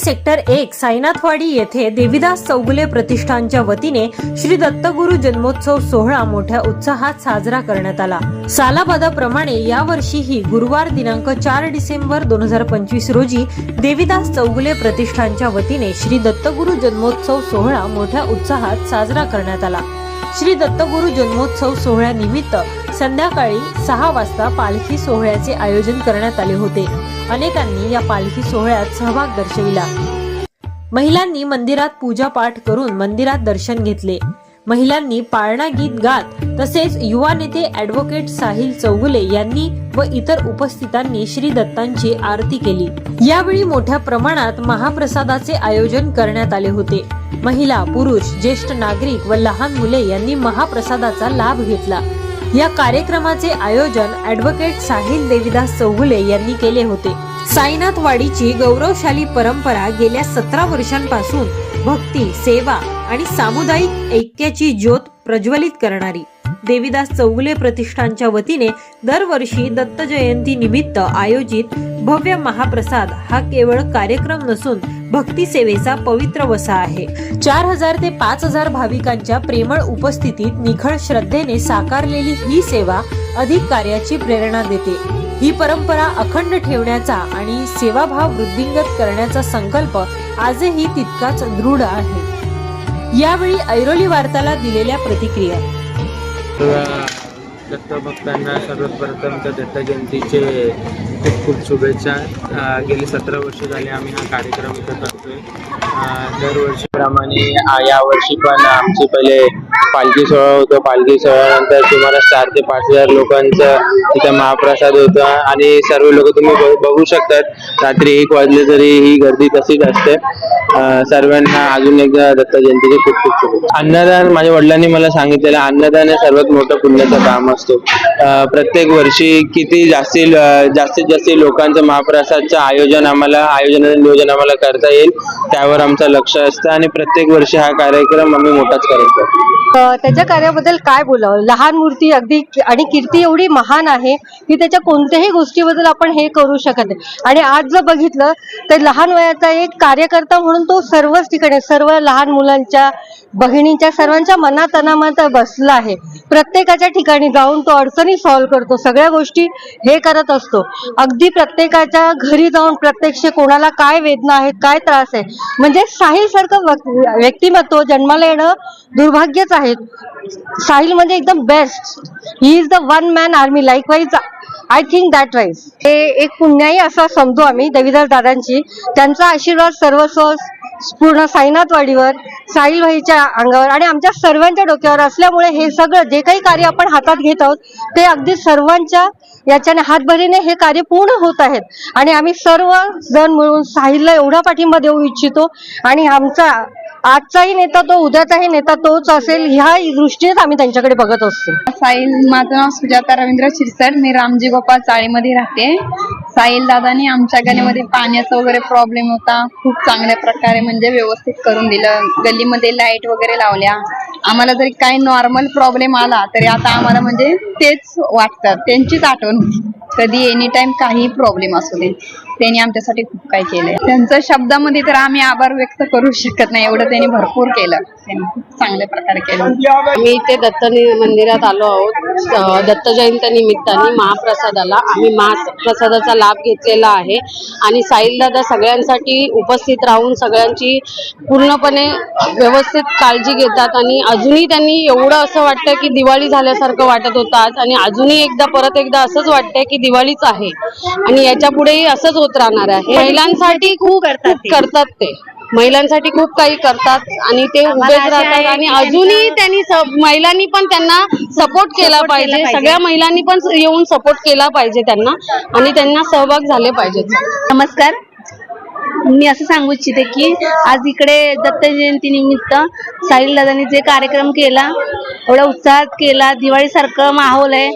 Sector 1 साईनाथवाडी येथे देवीदास चौगुले प्रतिष्ठानच्या वतीने श्री दत्तगुरु जन्मोत्सव सोहळा मोठ्या उत्साहात साजरा करण्यात आला। सालाबादाप्रमाणे यावर्षीही गुरुवार दिनांक 4 डिसेंबर 2025 रोजी देवीदास चौगुले प्रतिष्ठानच्या वतीने श्री दत्तगुरु जन्मोत्सव सोहळा मोठ्या उत्साहात साजरा करण्यात आला। श्री दत्तगुरु जन्मोत्सव सोहळ्यानिमित्त संध्याकाळी 6 वाजता पालखी सोहळ्याचे आयोजन करण्यात आले होते। अनेकांनी या पालखी सोहळ्यात सहभाग दर्शविला। महिलांनी मंदिरात पूजा पाठ करून मंदिरात दर्शन घेतले। महिलांनी पाळणा गीत गात तसेच युवा नेते ॲडव्होकेट साहिल चौगुले यांनी व इतर उपस्थितांनी श्री दत्तांची आरती केली। यावेळी मोठ्या प्रमाणात महाप्रसादाचे आयोजन करण्यात आले होते। महिला, पुरुष, ज्येष्ठ नागरिक व लहान मुले यांनी महाप्रसादाचा लाभ घेतला। या कार्यक्रमाचे आयोजन ॲडव्होकेट साहिल देवीदास चौगुले यांनी केले होते। साईनाथवाडीची गौरवशाली परंपरा गेल्या 17 वर्षांपासून भक्ती, सेवा आणि सामुदायिक ऐक्याची ज्योत प्रज्वलित करणारी देवीदास चौगुले प्रतिष्ठानच्या वतीने दरवर्षी दत्त जयंती निमित्त आयोजित भव्य महाप्रसाद हा केवळ कार्यक्रम नसून भक्ती सेवेचा पवित्र वसा आहे। 4000 ते 5000 भाविकांच्या प्रेमळ उपस्थितीत निखळ श्रद्धेने साकारलेली ही सेवा अधिक कार्याची प्रेरणा देते। ही परंपरा अखंड ठेवण्याचा आणि सेवाभाव वृद्धिंगत करण्याचा संकल्प आजही तितकाच दृढ आहे। यावेळी ऐरोली वार्ताला दिलेल्या प्रतिक्रिया। दत्त भक्तांना सर्वप्रथम तर दत्त जयंतीचे खूप खूप शुभेच्छा। गेली 17 वर्ष झाले आम्ही हा कार्यक्रम इथं करतोय। दरवर्षीप्रमाणे यावर्षी पण आमची पहिले पालखी सोहळा होतो। पालखी सोहळ्यानंतर सुमारे 4 ते 5000 लोकांचं इथं महाप्रसाद होता आणि सर्व लोक तुम्ही बघू शकतात। रात्री 1 वाजले तरी ही गर्दी तशीच असते। सर्वांना अजून एकदा दत्त जयंतीचे खूप खूप शुभेच्छा। अन्नदान, माझ्या वडिलांनी मला सांगितलेलं, अन्नदान हे सर्वात मोठं पुण्याचं काम असतो। प्रत्येक वर्षी किती जास्तीत जास्त लोकांचं महाप्रसादचं आयोजन नियोजन आम्हाला करता येईल त्यावर आमचं लक्ष असतं आणि प्रत्येक वर्षी हा कार्यक्रम आम्ही मोठाच करतो। त्याच्या कार्याबद्दल काय बोलावं? लहान मूर्ती अगदी आणि कीर्ती एवढी महान आहे की त्याच्या कोणत्याही गोष्टीबद्दल आपण हे करू शकत नाही। आणि आज जर बघितलं तर लहान वयाचा एक कार्यकर्ता म्हणून तो सर्वच ठिकाणी सर्व लहान मुलांच्या, बहिणींच्या सर्वांच्या मनात अनामत बसला आहे। प्रत्येकाच्या ठिकाणी जाऊन तो अडचणी सॉल्व्ह करतो, सगळ्या गोष्टी हे करत असतो। अगदी प्रत्येकाच्या घरी जाऊन प्रत्यक्ष कोणाला काय वेदना आहेत, काय त्रास आहे, म्हणजे साहिल सारखं व्यक्तिमत्व जन्माला येणं दुर्भाग्यच आहे। साहिल म्हणजे एकदम best, he is the one man army. Likewise I think that wise हे एक पुण्याई असं समजू आम्ही देवीदास दादांची। त्यांचा आशीर्वाद सर्वस्व पूर्ण साईनाथवाडीवर, साहिल भाईच्या अंगावर आणि आमच्या सर्वांच्या डोक्यावर असल्यामुळे हे सगळं जे काही कार्य आपण हातात घेत आहोत ते अगदी सर्वांच्या याच्याने हातभरीने हे कार्य पूर्ण होत आहेत। आणि आम्ही सर्व जण मिळून साहिलला एवढा पाठिंबा देऊ इच्छितो आणि आमचा आजचाही नेता तो, उद्याचाही नेता तोच असेल ह्या दृष्टीनेच आम्ही त्यांच्याकडे बघत असतो। साहिल, माझं नाव सुजाता रवींद्र शिरसट, मी रामजी गोपाळ चाळीमध्ये राहते। साहिल दादानी आमच्या गल्लीमध्ये पाण्याचा वगैरे प्रॉब्लेम होता, खूप चांगल्या प्रकारे म्हणजे व्यवस्थित करून दिलं। गल्लीमध्ये लाईट वगैरे लावल्या। आम्हाला जरी काही नॉर्मल प्रॉब्लेम आला तरी आता आम्हाला म्हणजे तेच वाटतं, त्यांचीच आठवण होती। कधी एनी टाइम काही प्रॉब्लेम असू दे, त्यांनी आमच्यासाठी खूप काही केलंय। त्यांच्या शब्दामध्ये तर आम्ही आभार व्यक्त करू शकत नाही, एवढं त्यांनी भरपूर केलं, त्यांनी खूप चांगल्या प्रकारे केलं। आम्ही इथे दत्त मंदिरात आलो आहोत। दत्त जयंती निमित्ताने महाप्रसादाला आम्ही महाप्रसादाचा लाभ घेतलेला आहे आणि साहिल दादा सगळ्यांसाठी उपस्थित राहून सगळ्यांची पूर्णपणे व्यवस्थित काळजी घेतात आणि अजूनही त्यांनी एवढं असं वाटतं की दिवाळी झाल्यासारखं वाटत होतं आज, आणि अजूनही परत एकदा असंच वाटतंय की दिवाळीच आहे आणि याच्या पुढेही असंच होत राहणार आहे। महिलांसाठी खूप करतात ते, महिलांसाठी खूप काही करतात आणि ते उभेच राहतात आणि अजूनही त्यांनी महिलांनी पण त्यांना सपोर्ट केला पाहिजे। सगळ्या महिलांनी पण येऊन सपोर्ट केला पाहिजे त्यांना आणि त्यांना सहभाग झाले पाहिजेत। नमस्कार, मी असं सांगू इच्छिते की आज इकडे दत्त जयंती निमित्त साहिल दादांनी जे कार्यक्रम केला एवढा उत्साहात केला, दिवाळी सारखं माहोल आहे।